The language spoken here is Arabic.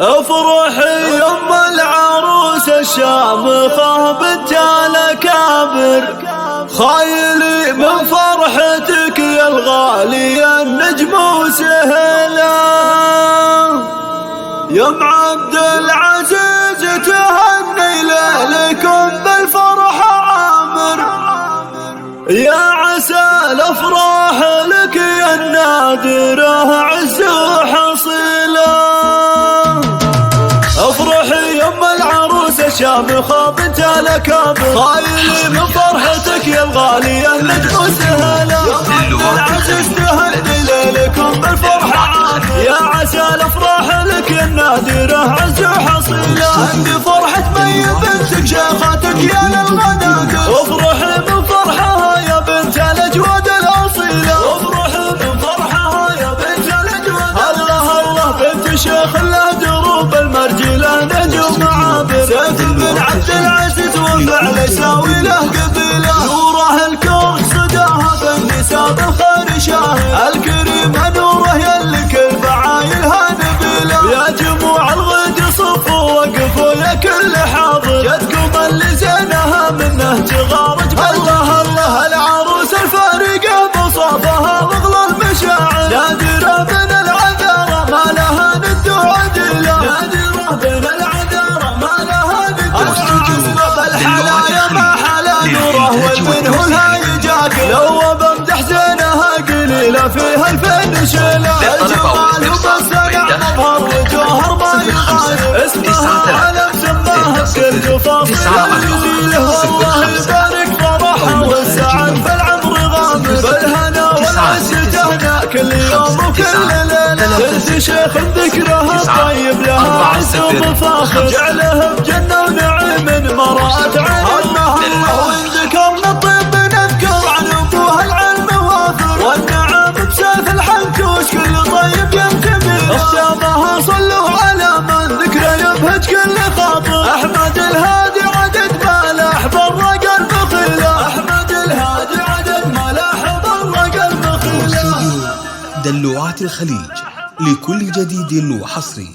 افرحي يم العروس الشامخة بنت الأكابر، خايلي من فرحتك يا الغالية النجم وسهلا. يم عبد العزيز تهني ليلكم بالفرحة عامر، يا عسى الافراح لك يا النادرة عز وحصيلة. افرحي يم العروس الشامخة بنت الأكابر، خايلي من فرحتك يا الغالية النجم وسهلا. يا عبد العزيز تهني ليلكم بالفرحة عامر، يا عسى الافراح لك يا النادرة عز وحصيلة. عندي فرحة مي بنتك شيختك يا للغنادر، افرحي من فرحها يا بنت الأجواد الأصيلة. افرحي من فرحها يا بنت الأجواد. الله الله بنت شيخ له دروب المرجلة نجوم عابر، سيف بن عبد العزيز وفعل يساوي له قبيلة. نوره الكون صداها بالنساء بالخير شاهد، الكريمة نوره يلي كل فعايلها نبيلة. يا جموع الغد صفوا وقفوا يا كل حاضر، جدكم اللي زينها منه تغارج. الله الله العروس الفارقة بصافها واغلى المشاعر، نادرة من العذارى ما لها ند وعدلة. نادرة من العذارى ما لها ند وعدلة. الحلايا ما حلا نوره والمنه الهايجاك، لو بمدح زينها قليلة فيها الفن شيلة. الجمال وبالسقع مظهر وجوهر ما يغاير، اسمها علم سماها بكل تفاصيل الجزيلة. والله يبارك فرحها والسعد في العمر غامر، بالهنا والعز تهنى كل يوم وكل ليلة. بنت شيخ ذكرها الطيب لها عز ومفاخر، جعله بجنة ونعيم ما رأت عين. الله الله وإن ذكرنا الطيب نذكر عن أبوها العلم وافر، والنعم بسيف الحنكوش كل طيب ينتمي. اختامها صلوا على من ذكره يبهج كل خاطر، أحمد الهادي عدد ما لاح برق المخيلة. أحمد الهادي عدد ما لاح برق المخيلة. دلوعات الخليج لكل جديد وحصري.